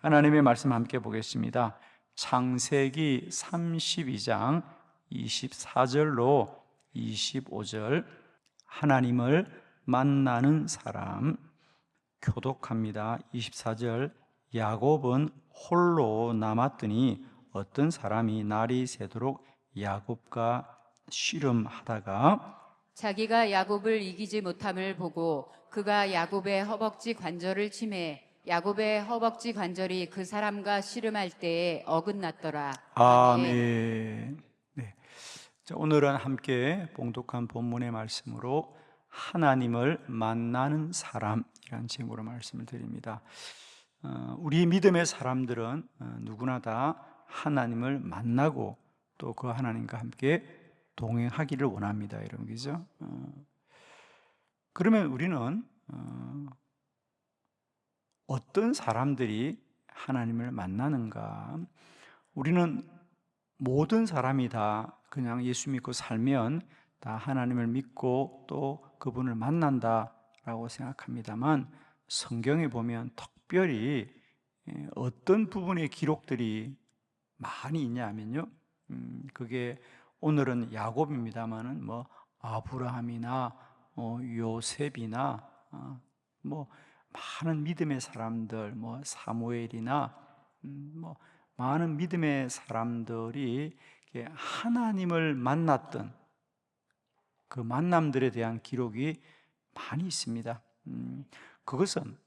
하나님의 말씀 함께 보겠습니다. 창세기 32장 24절로 25절. 하나님을 만나는 사람. 교독합니다. 24절. 야곱은 홀로 남았더니 어떤 사람이 날이 새도록 야곱과 씨름하다가 자기가 야곱을 이기지 못함을 보고 그가 야곱의 허벅지 관절을 치매 야곱의 허벅지 관절이 그 사람과 씨름할 때에 어긋났더라. 아멘. 네. 자, 오늘은 함께 봉독한 본문의 말씀으로 하나님을 만나는 사람이라는 제목으로 말씀을 드립니다. 우리 믿음의 사람들은 누구나 다 하나님을 만나고 또 그 하나님과 함께 동행하기를 원합니다. 이런 거죠. 그러면 우리는 어떤 사람들이 하나님을 만나는가? 우리는 모든 사람이 다 그냥 예수 믿고 살면 다 하나님을 믿고 또 그분을 만난다라고 생각합니다만, 성경에 보면 특별히 어떤 부분의 기록들이 많이 있냐면요, 그게 오늘은 야곱입니다만은 뭐 아브라함이나 요셉이나 뭐 많은 믿음의 사람들, 뭐 사무엘이나 뭐 많은 믿음의 사람들이 하나님을 만났던 그 만남들에 대한 기록이 많이 있습니다. 그것은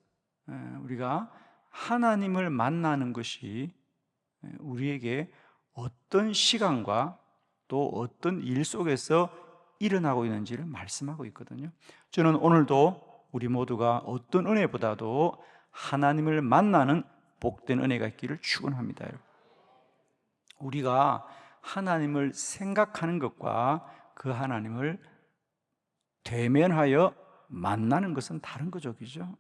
우리가 하나님을 만나는 것이 우리에게 어떤 시간과 또 어떤 일 속에서 일어나고 있는지를 말씀하고 있거든요. 저는 오늘도 우리 모두가 어떤 은혜보다도 하나님을 만나는 복된 은혜가 있기를 축원합니다. 우리가 하나님을 생각하는 것과 그 하나님을 대면하여 만나는 것은 다른 거죠, 그죠?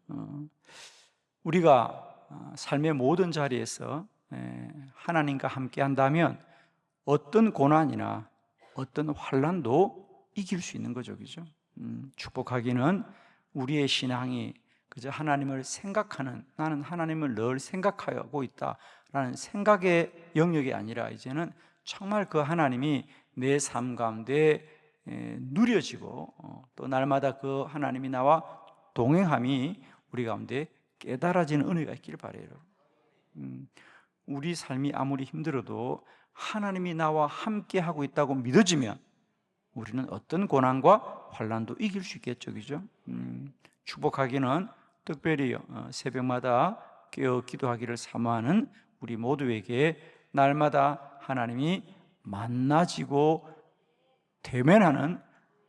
우리가 삶의 모든 자리에서 하나님과 함께 한다면 어떤 고난이나 어떤 환난도 이길 수 있는 거죠, 그죠? 축복하기는 우리의 신앙이 그저 하나님을 생각하는, 나는 하나님을 늘 생각하고 있다라는 생각의 영역이 아니라 이제는 정말 그 하나님이 내 삶 가운데 누려지고 또 날마다 그 하나님이 나와 동행함이 우리 가운데 깨달아지는 은혜가 있기를 바라요. 우리 삶이 아무리 힘들어도 하나님이 나와 함께 하고 있다고 믿어지면 우리는 어떤 고난과 환난도 이길 수 있겠죠, 그죠? 축복하기는 특별히 새벽마다 깨어 기도하기를 사모하는 우리 모두에게 날마다 하나님이 만나지고 대면하는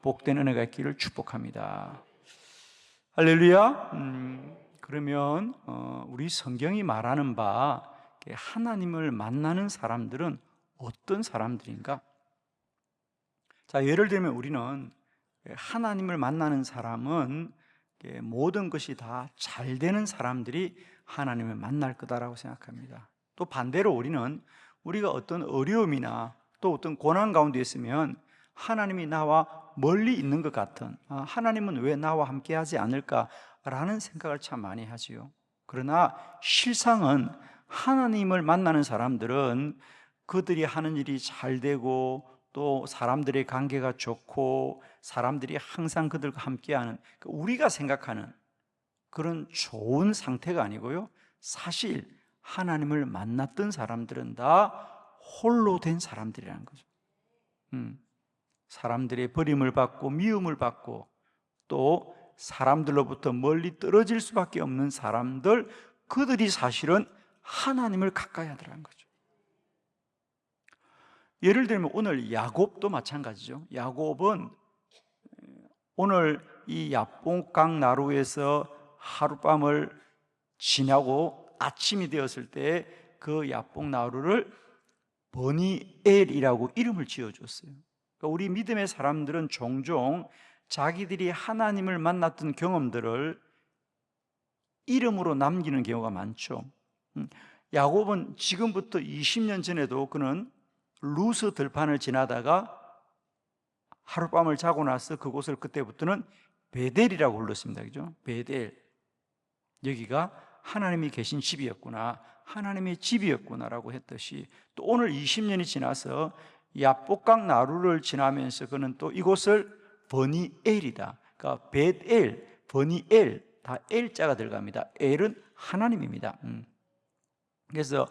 복된 은혜가 있기를 축복합니다. 할렐루야. 그러면 우리 성경이 말하는 바 하나님을 만나는 사람들은 어떤 사람들인가? 자, 예를 들면 우리는 하나님을 만나는 사람은 모든 것이 다 잘 되는 사람들이 하나님을 만날 거다라고 생각합니다. 또 반대로 우리는 우리가 어떤 어려움이나 또 어떤 고난 가운데 있으면 하나님이 나와 멀리 있는 것 같은, 하나님은 왜 나와 함께 하지 않을까라는 생각을 참 많이 하지요. 그러나 실상은 하나님을 만나는 사람들은 그들이 하는 일이 잘 되고 또 사람들의 관계가 좋고 사람들이 항상 그들과 함께하는, 우리가 생각하는 그런 좋은 상태가 아니고요, 사실 하나님을 만났던 사람들은 다 홀로 된 사람들이라는 거죠. 사람들의 버림을 받고 미움을 받고 또 사람들로부터 멀리 떨어질 수밖에 없는 사람들, 그들이 사실은 하나님을 가까이 하더라는 거죠. 예를 들면 오늘 야곱도 마찬가지죠. 야곱은 오늘 이 야복강 나루에서 하룻밤을 지나고 아침이 되었을 때 그 야복 나루를 버니엘이라고 이름을 지어줬어요. 그러니까 우리 믿음의 사람들은 종종 자기들이 하나님을 만났던 경험들을 이름으로 남기는 경우가 많죠. 야곱은 지금부터 20년 전에도 그는 루스 들판을 지나다가 하룻밤을 자고 나서 그곳을 그때부터는 베델이라고 불렀습니다. 그죠? 베델. 여기가 하나님이 계신 집이었구나, 하나님의 집이었구나라고 했듯이, 또 오늘 20년이 지나서 야복강 나루를 지나면서 그는 또 이곳을 버니엘이다, 그러니까 벳엘, 버니엘, 다 엘자가 들어갑니다. 엘은 하나님입니다. 그래서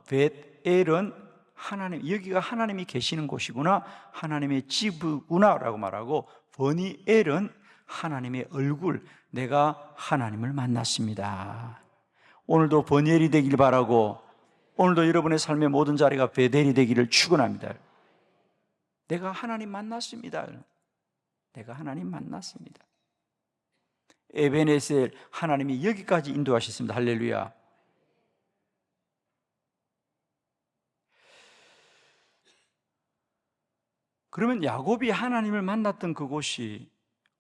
벳엘은 하나님, 여기가 하나님이 계시는 곳이구나, 하나님의 집이구나라고 말하고, 버니엘은 하나님의 얼굴, 내가 하나님을 만났습니다. 오늘도 버니엘이 되길 바라고, 오늘도 여러분의 삶의 모든 자리가 베델이 되기를 축원합니다. 내가 하나님 만났습니다. 내가 하나님 만났습니다. 에베네셀, 하나님이 여기까지 인도하셨습니다. 할렐루야. 그러면 야곱이 하나님을 만났던 그곳이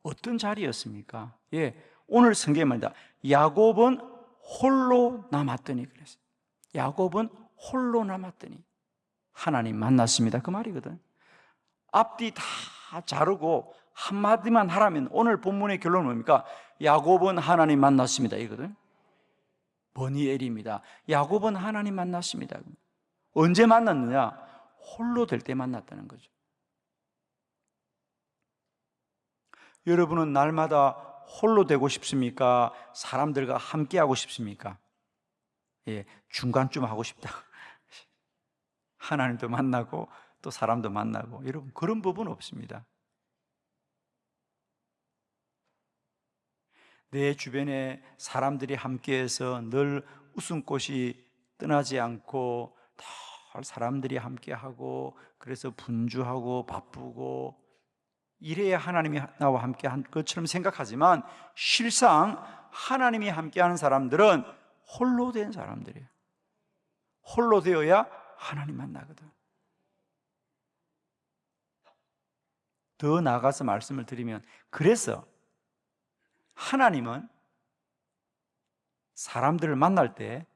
어떤 자리였습니까? 예, 오늘 성경에 말입니다. 야곱은 홀로 남았더니, 그랬어요. 야곱은 홀로 남았더니 하나님 만났습니다, 그 말이거든. 앞뒤 다 자르고 한마디만 하라면 오늘 본문의 결론은 뭡니까? 야곱은 하나님 만났습니다, 이거든. 버니엘입니다. 야곱은 하나님 만났습니다. 언제 만났느냐? 홀로 될 때 만났다는 거죠. 여러분은 날마다 홀로 되고 싶습니까? 사람들과 함께 하고 싶습니까? 예, 중간쯤 하고 싶다. 하나님도 만나고 또 사람도 만나고. 여러분, 그런 법은 없습니다. 내 주변에 사람들이 함께해서 늘 웃음꽃이 떠나지 않고 늘 사람들이 함께하고, 그래서 분주하고 바쁘고, 이래야 하나님이 나와 함께한 것처럼 생각하지만 실상 하나님이 함께하는 사람들은 홀로 된 사람들이에요. 홀로 되어야 하나님 만나거든. 더 나아가서 말씀을 드리면, 그래서 하나님은 사람들을 만날 때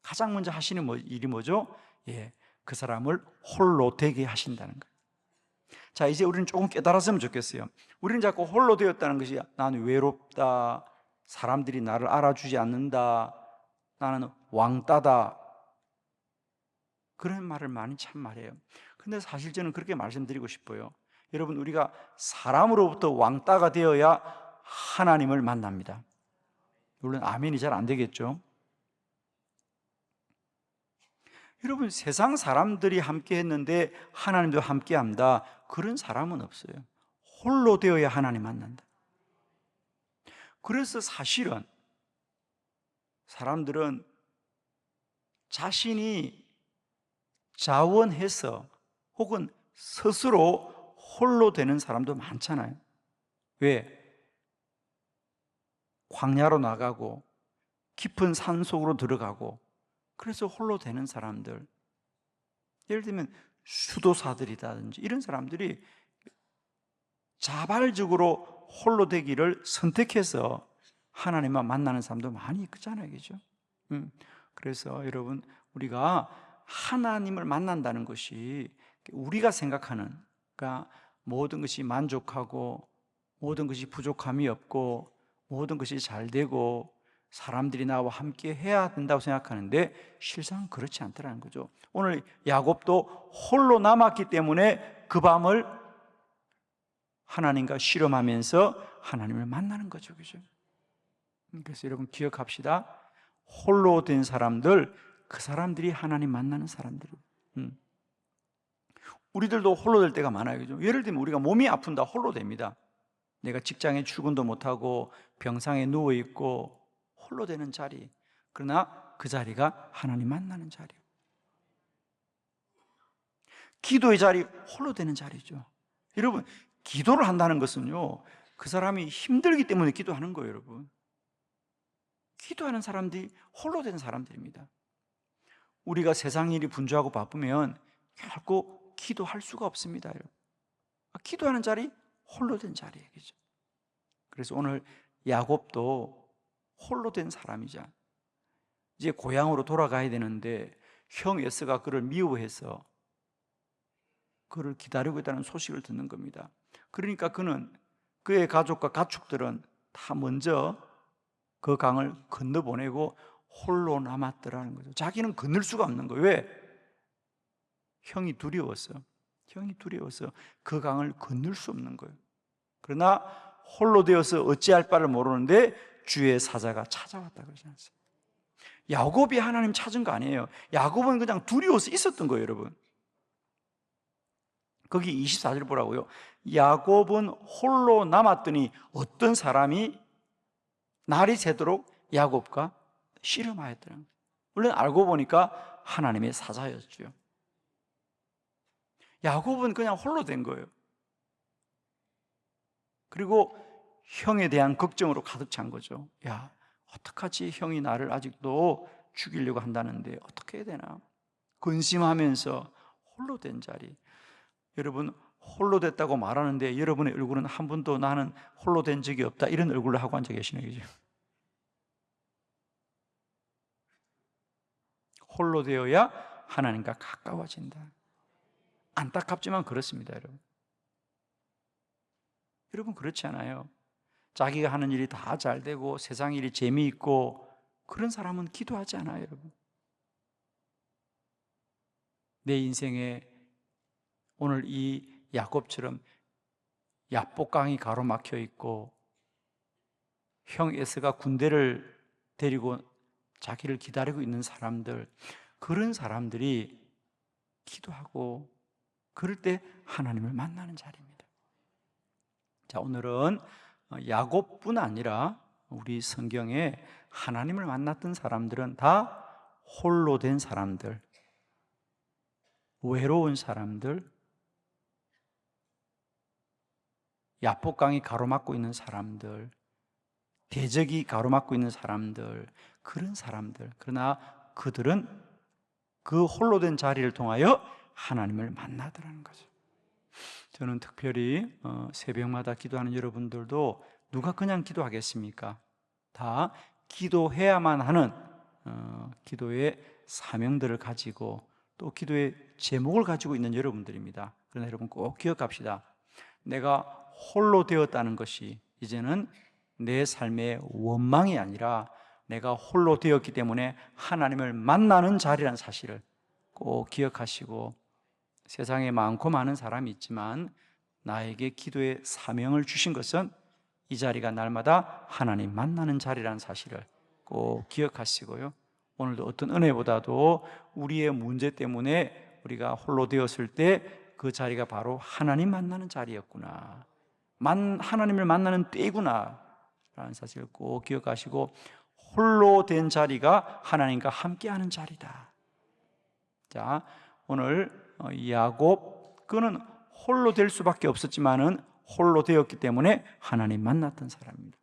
가장 먼저 하시는 일이 뭐죠? 예, 그 사람을 홀로 되게 하신다는 거예요. 자, 이제 우리는 조금 깨달았으면 좋겠어요. 우리는 자꾸 홀로 되었다는 것이, 나는 외롭다, 사람들이 나를 알아주지 않는다, 나는 왕따다, 그런 말을 많이 참 말해요. 근데 사실 저는 그렇게 말씀드리고 싶어요. 여러분, 우리가 사람으로부터 왕따가 되어야 하나님을 만납니다. 물론 아멘이 잘 안 되겠죠. 여러분, 세상 사람들이 함께 했는데 하나님도 함께 합니다, 그런 사람은 없어요. 홀로 되어야 하나님 만난다. 그래서 사실은 사람들은 자신이 자원해서 혹은 스스로 홀로 되는 사람도 많잖아요. 왜? 광야로 나가고 깊은 산 속으로 들어가고, 그래서 홀로 되는 사람들, 예를 들면 수도사들이라든지 이런 사람들이 자발적으로 홀로 되기를 선택해서 하나님만 만나는 사람도 많이 있잖아요, 그죠? 그래서 여러분, 우리가 하나님을 만난다는 것이 우리가 생각하는, 그러니까 모든 것이 만족하고 모든 것이 부족함이 없고 모든 것이 잘 되고 사람들이 나와 함께 해야 된다고 생각하는데 실상 그렇지 않더라는 거죠. 오늘 야곱도 홀로 남았기 때문에 그 밤을 하나님과 씨름하면서 하나님을 만나는 거죠, 그죠? 그래서 여러분 기억합시다. 홀로 된 사람들, 그 사람들이 하나님 만나는 사람들이에요. 우리들도 홀로 될 때가 많아요, 그죠? 예를 들면 우리가 몸이 아픈다, 홀로 됩니다. 내가 직장에 출근도 못하고 병상에 누워있고 홀로 되는 자리, 그러나 그 자리가 하나님 만나는 자리예요. 기도의 자리, 홀로 되는 자리죠. 여러분, 기도를 한다는 것은요, 그 사람이 힘들기 때문에 기도하는 거예요, 여러분. 기도하는 사람들이 홀로 된 사람들입니다. 우리가 세상 일이 분주하고 바쁘면 결코 기도할 수가 없습니다, 여러분. 기도하는 자리, 홀로 된 자리예요, 그죠? 그래서 오늘 야곱도 홀로 된 사람이자 이제 고향으로 돌아가야 되는데 형 에서가 그를 미워해서 그를 기다리고 있다는 소식을 듣는 겁니다. 그러니까 그는, 그의 가족과 가축들은 다 먼저 그 강을 건너보내고 홀로 남았더라는 거죠. 자기는 건널 수가 없는 거예요. 왜? 형이 두려웠어. 형이 두려워서 그 강을 건널 수 없는 거예요. 그러나 홀로 되어서 어찌할 바를 모르는데 주의 사자가 찾아왔다 그러지 않습니까? 야곱이 하나님 찾은 거 아니에요. 야곱은 그냥 두려워서 있었던 거예요, 여러분. 거기 24절 보라고요. 야곱은 홀로 남았더니 어떤 사람이 날이 새도록 야곱과 씨름하였더라. 물론 알고 보니까 하나님의 사자였죠. 야곱은 그냥 홀로 된 거예요. 그리고 형에 대한 걱정으로 가득 찬 거죠. 야, 어떡하지? 형이 나를 아직도 죽이려고 한다는데 어떻게 해야 되나? 근심하면서 홀로 된 자리. 여러분, 홀로 됐다고 말하는데 여러분의 얼굴은 한 번도 나는 홀로 된 적이 없다 이런 얼굴로 하고 앉아 계시는 거죠. 홀로 되어야 하나님과 가까워진다. 안타깝지만 그렇습니다, 여러분. 여러분 그렇지 않아요? 자기가 하는 일이 다 잘 되고 세상 일이 재미있고 그런 사람은 기도하지 않아요, 여러분. 내 인생에 오늘 이 야곱처럼 야복강이 가로막혀 있고 형 에서가 군대를 데리고 자기를 기다리고 있는 사람들, 그런 사람들이 기도하고 그럴 때 하나님을 만나는 자리입니다. 자, 오늘은 야곱뿐 아니라 우리 성경에 하나님을 만났던 사람들은 다 홀로 된 사람들, 외로운 사람들, 야복강이 가로막고 있는 사람들, 대적이 가로막고 있는 사람들, 그런 사람들. 그러나 그들은 그 홀로 된 자리를 통하여 하나님을 만나더라는 거죠. 저는 특별히 새벽마다 기도하는 여러분들도 누가 그냥 기도하겠습니까? 다 기도해야만 하는 기도의 사명들을 가지고 또 기도의 제목을 가지고 있는 여러분들입니다. 그러나 여러분 꼭 기억합시다. 내가 홀로 되었다는 것이 이제는 내 삶의 원망이 아니라 내가 홀로 되었기 때문에 하나님을 만나는 자리라는 사실을 꼭 기억하시고, 세상에 많고 많은 사람이 있지만 나에게 기도의 사명을 주신 것은 이 자리가 날마다 하나님 만나는 자리라는 사실을 꼭 기억하시고요. 오늘도 어떤 은혜보다도 우리의 문제 때문에 우리가 홀로 되었을 때 그 자리가 바로 하나님 만나는 자리였구나, 하나님을 만나는 때구나 라는 사실을 꼭 기억하시고, 홀로 된 자리가 하나님과 함께하는 자리다. 자, 오늘 야곱, 그는 홀로 될 수밖에 없었지만은 홀로 되었기 때문에 하나님 만났던 사람입니다.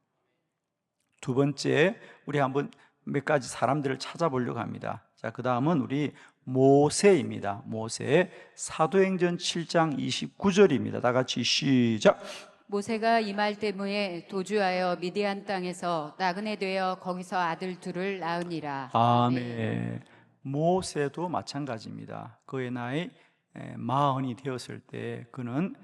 두 번째, 우리 한번 몇 가지 사람들을 찾아보려고 합니다. 자, 그 다음은 우리 모세입니다. 모세, 사도행전 7장 29절입니다. 다 같이 시작. 모세가 이말 때문에 도주하여 미디안 땅에서 나그네 되어 거기서 아들 둘을 낳으니라. 아멘. 모세도 마찬가지입니다. 그의 나이 40이 되었을 때 그는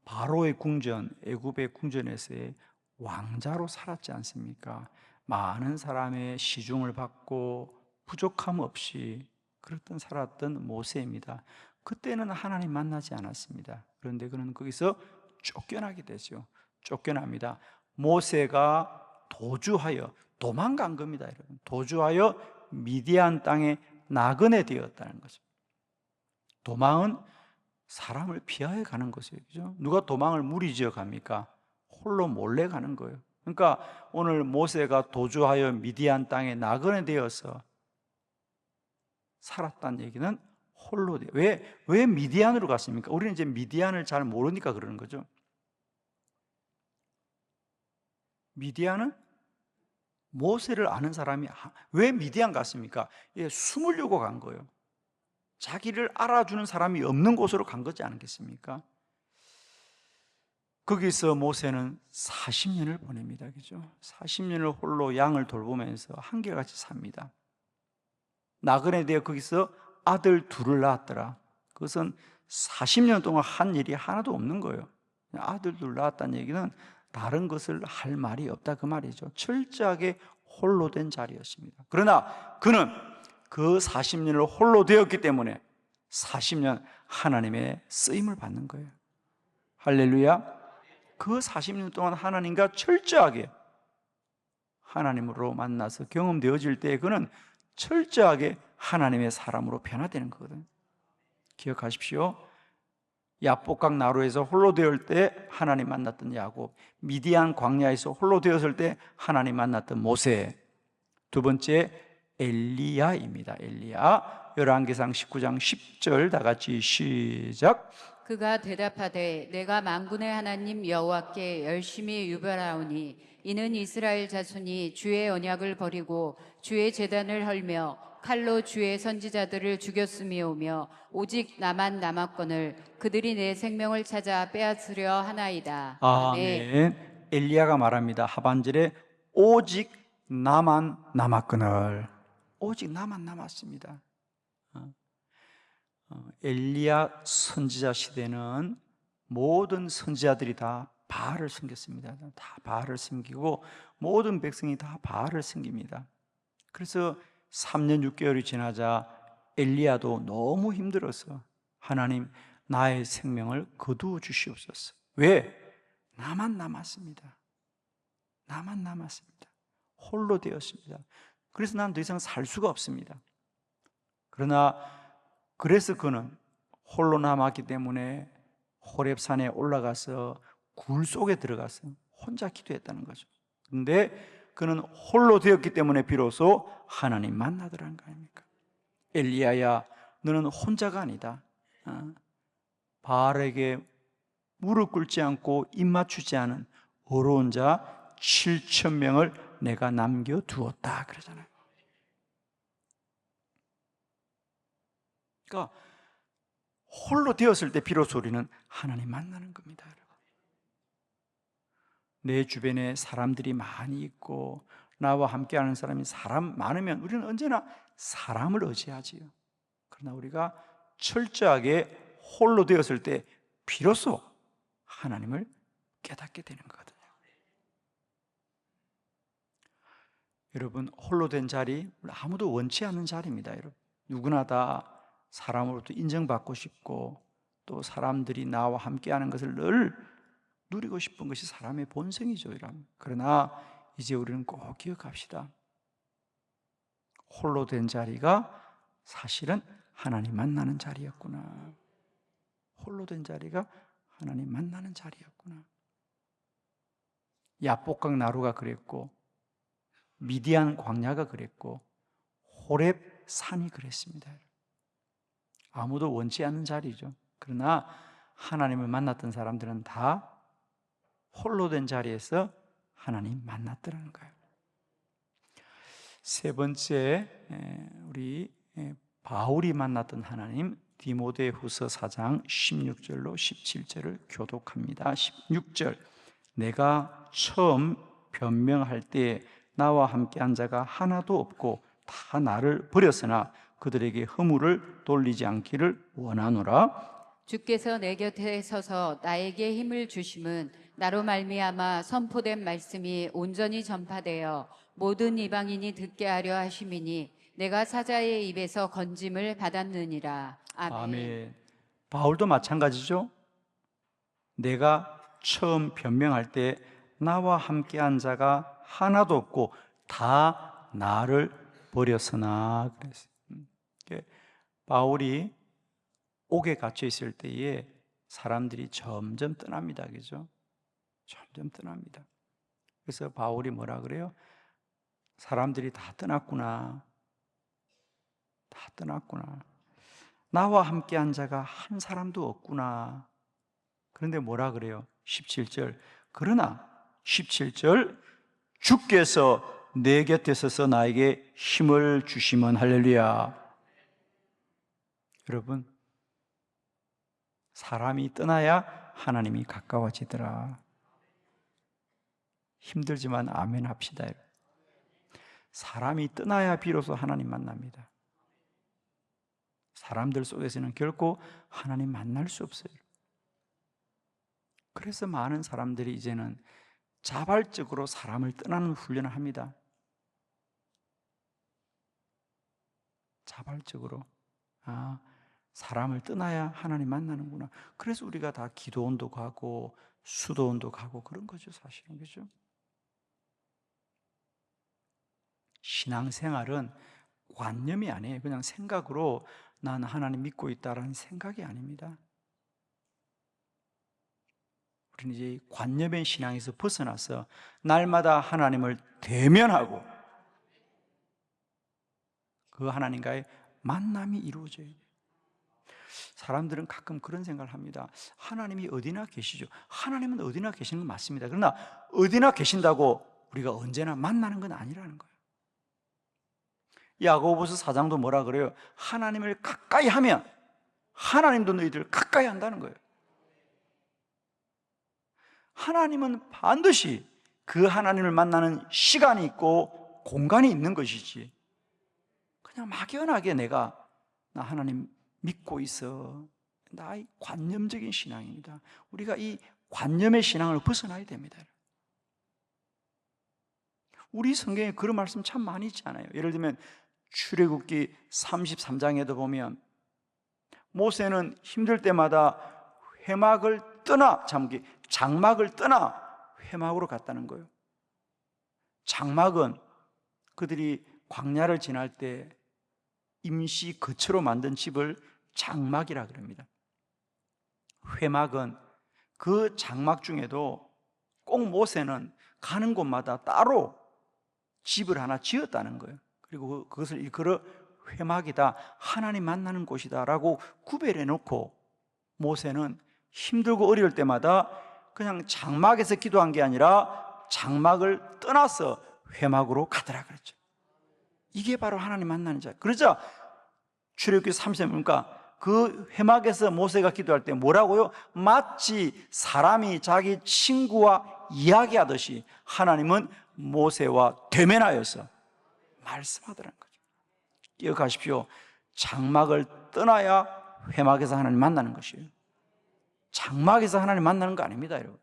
바로의 궁전, 애굽의 궁전에서의 왕자로 살았지 않습니까? 많은 사람의 시중을 받고 부족함 없이 그랬던 살았던 모세입니다. 그때는 하나님 만나지 않았습니다. 그런데 그는 거기서 쫓겨나게 되죠. 쫓겨납니다. 모세가 도주하여 도망간 겁니다, 여러분. 도주하여 미디안 땅에 나그네 되었다는 거죠. 도망은 사람을 피하여 가는 것이에요. 그죠? 누가 도망을 무리지어 갑니까? 홀로 몰래 가는 거예요. 그러니까 오늘 모세가 도주하여 미디안 땅에 나그네 되어서 살았다는 얘기는 홀로 돼요. 왜 미디안으로 갔습니까? 우리는 이제 미디안을 잘 모르니까 그러는 거죠. 미디안은 모세를 아는 사람이 왜 미디안 갔습니까? 숨으려고 간 거예요. 자기를 알아주는 사람이 없는 곳으로 간 거지 않겠습니까? 거기서 모세는 40년을 보냅니다. 그죠? 40년을 홀로 양을 돌보면서 한결같이 삽니다. 나그네 되어 거기서 아들 둘을 낳았더라. 그것은 40년 동안 한 일이 하나도 없는 거예요. 아들 둘 낳았다는 얘기는 다른 것을 할 말이 없다 그 말이죠. 철저하게 홀로 된 자리였습니다. 그러나 그는 그 40년을 홀로 되었기 때문에 40년 하나님의 쓰임을 받는 거예요. 할렐루야. 그 40년 동안 하나님과 철저하게 하나님으로 만나서 경험되어질 때 그는 철저하게 하나님의 사람으로 변화되는 거거든요. 기억하십시오. 야복강 나루에서 홀로 되었을 때 하나님 만났던 야곱, 미디안 광야에서 홀로 되었을 때 하나님 만났던 모세, 두 번째 엘리야입니다. 엘리야. 열왕기상 19장 10절 다 같이 시작. 그가 대답하되 내가 만군의 하나님 여호와께 열심히 유별하오니 이는 이스라엘 자손이 주의 언약을 버리고 주의 제단을 헐며 칼로 주의 선지자들을 죽였음이오며 오직 나만 남았거늘 그들이 내 생명을 찾아 빼앗으려 하나이다. 아멘. 엘리야가 말합니다. 하반절에 오직 나만 남았거늘. 오직 나만 남았습니다. 엘리야 선지자 시대는 모든 선지자들이 다 바알을 섬겼습니다. 다 바알을 섬기고 모든 백성이 다 바알을 섬깁니다. 그래서 3년 6개월이 지나자 엘리야도 너무 힘들어서 하나님 나의 생명을 거두어 주시옵소서. 왜? 나만 남았습니다. 나만 남았습니다. 홀로 되었습니다. 그래서 난 더 이상 살 수가 없습니다. 그러나 그래서 그는 홀로 남았기 때문에 호렙산에 올라가서 굴 속에 들어가서 혼자 기도했다는 거죠. 그런데 그는 홀로 되었기 때문에 비로소 하나님 만나더라는 거 아닙니까? 엘리야야, 너는 혼자가 아니다. 바알에게 무릎 꿇지 않고 입 맞추지 않은 어려운 자 7,000명을 내가 남겨두었다 그러잖아요. 그러니까 홀로 되었을 때 비로소 우리는 하나님 만나는 겁니다. 여러분. 내 주변에 사람들이 많이 있고 나와 함께하는 사람이 사람 많으면 우리는 언제나 사람을 의지하지요. 그러나 우리가 철저하게 홀로 되었을 때 비로소 하나님을 깨닫게 되는 거거든요. 여러분, 홀로 된 자리 아무도 원치 않는 자리입니다. 여러분, 누구나 다 사람으로부터 인정받고 싶고 또 사람들이 나와 함께하는 것을 늘 누리고 싶은 것이 사람의 본성이죠. 그러나 이제 우리는 꼭 기억합시다. 홀로 된 자리가 사실은 하나님 만나는 자리였구나. 홀로 된 자리가 하나님 만나는 자리였구나. 야복강 나루가 그랬고 미디안 광야가 그랬고 호렙 산이 그랬습니다. 아무도 원치 않는 자리죠. 그러나 하나님을 만났던 사람들은 다 홀로 된 자리에서 하나님 만났더라는 거예요. 세 번째, 우리 바울이 만났던 하나님, 디모데후서 4장 16절로 17절을 교독합니다. 16절, 내가 처음 변명할 때 나와 함께한 자가 하나도 없고 다 나를 버렸으나 그들에게 허물을 돌리지 않기를 원하노라. 주께서 내 곁에 서서 나에게 힘을 주심은 나로 말미암아 선포된 말씀이 온전히 전파되어 모든 이방인이 듣게 하려 하심이니 내가 사자의 입에서 건짐을 받았느니라. 아멘. 아멘. 바울도 마찬가지죠. 내가 처음 변명할 때 나와 함께한 자가 하나도 없고 다 나를 버렸으나 그랬어요. 바울이 옥에 갇혀 있을 때에 사람들이 점점 떠납니다. 그죠? 점점 떠납니다. 그래서 바울이 뭐라 그래요? 사람들이 다 떠났구나. 다 떠났구나. 나와 함께한 자가 한 사람도 없구나. 그런데 뭐라 그래요? 17절. 그러나 17절 주께서 내 곁에 서서 나에게 힘을 주시면 할렐루야. 여러분, 사람이 떠나야 하나님이 가까워지더라. 힘들지만 아멘 합시다. 사람이 떠나야 비로소 하나님 만납니다. 사람들 속에서는 결코 하나님 만날 수 없어요. 그래서 많은 사람들이 이제는 자발적으로 사람을 떠나는 훈련을 합니다. 자발적으로. 사람을 떠나야 하나님 만나는구나. 그래서 우리가 다 기도원도 가고 수도원도 가고 그런 거죠, 사실은. 그죠? 신앙생활은 관념이 아니에요. 그냥 생각으로 난 하나님 믿고 있다라는 생각이 아닙니다. 우리는 이제 관념의 신앙에서 벗어나서 날마다 하나님을 대면하고 그 하나님과의 만남이 이루어져야 돼요. 사람들은 가끔 그런 생각을 합니다. 하나님이 어디나 계시죠. 하나님은 어디나 계시는 건 맞습니다. 그러나 어디나 계신다고 우리가 언제나 만나는 건 아니라는 거예요. 야고보서 4장도 뭐라 그래요? 하나님을 가까이 하면 하나님도 너희들을 가까이 한다는 거예요. 하나님은 반드시 그 하나님을 만나는 시간이 있고 공간이 있는 것이지, 그냥 막연하게 나 하나님 믿고 있어, 나의 관념적인 신앙입니다. 우리가 이 관념의 신앙을 벗어나야 됩니다. 우리 성경에 그런 말씀 참 많이 있지 않아요? 예를 들면 출애굽기 33장에도 보면 모세는 힘들 때마다 장막을 떠나 회막으로 갔다는 거예요. 장막은 그들이 광야를 지날 때 임시 거처로 만든 집을 장막이라 그럽니다. 회막은 그 장막 중에도 꼭 모세는 가는 곳마다 따로 집을 하나 지었다는 거예요. 그리고 그것을 일컬어 회막이다, 하나님 만나는 곳이다 라고 구별해 놓고 모세는 힘들고 어려울 때마다 그냥 장막에서 기도한 게 아니라 장막을 떠나서 회막으로 가더라 그랬죠. 이게 바로 하나님 만나는 자. 그러자 출애굽기 30장 보니까 그 회막에서 모세가 기도할 때 뭐라고요? 마치 사람이 자기 친구와 이야기하듯이 하나님은 모세와 대면하여서 말씀하더라는 거죠. 기억하십시오. 장막을 떠나야 회막에서 하나님 만나는 것이에요. 장막에서 하나님 만나는 거 아닙니다, 여러분.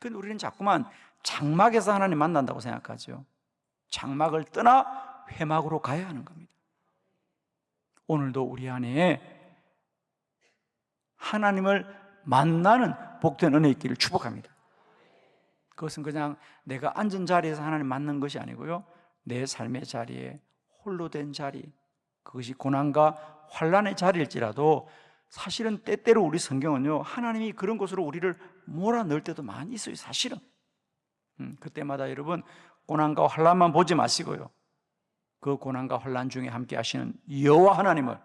근데 우리는 자꾸만 장막에서 하나님 만난다고 생각하죠. 장막을 떠나 회막으로 가야 하는 겁니다. 오늘도 우리 안에 하나님을 만나는 복된 은혜 있기를 축복합니다. 그것은 그냥 내가 앉은 자리에서 하나님 만난 것이 아니고요, 내 삶의 자리에 홀로 된 자리, 그것이 고난과 환난의 자리일지라도 사실은 때때로 우리 성경은요, 하나님이 그런 곳으로 우리를 몰아넣을 때도 많이 있어요. 사실은 그때마다 여러분 고난과 환난만 보지 마시고요, 그 고난과 환난 중에 함께 하시는 여호와 하나님을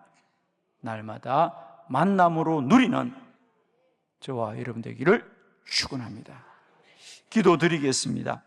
날마다 만남으로 누리는 저와 여러분 되기를 축원합니다. 기도드리겠습니다.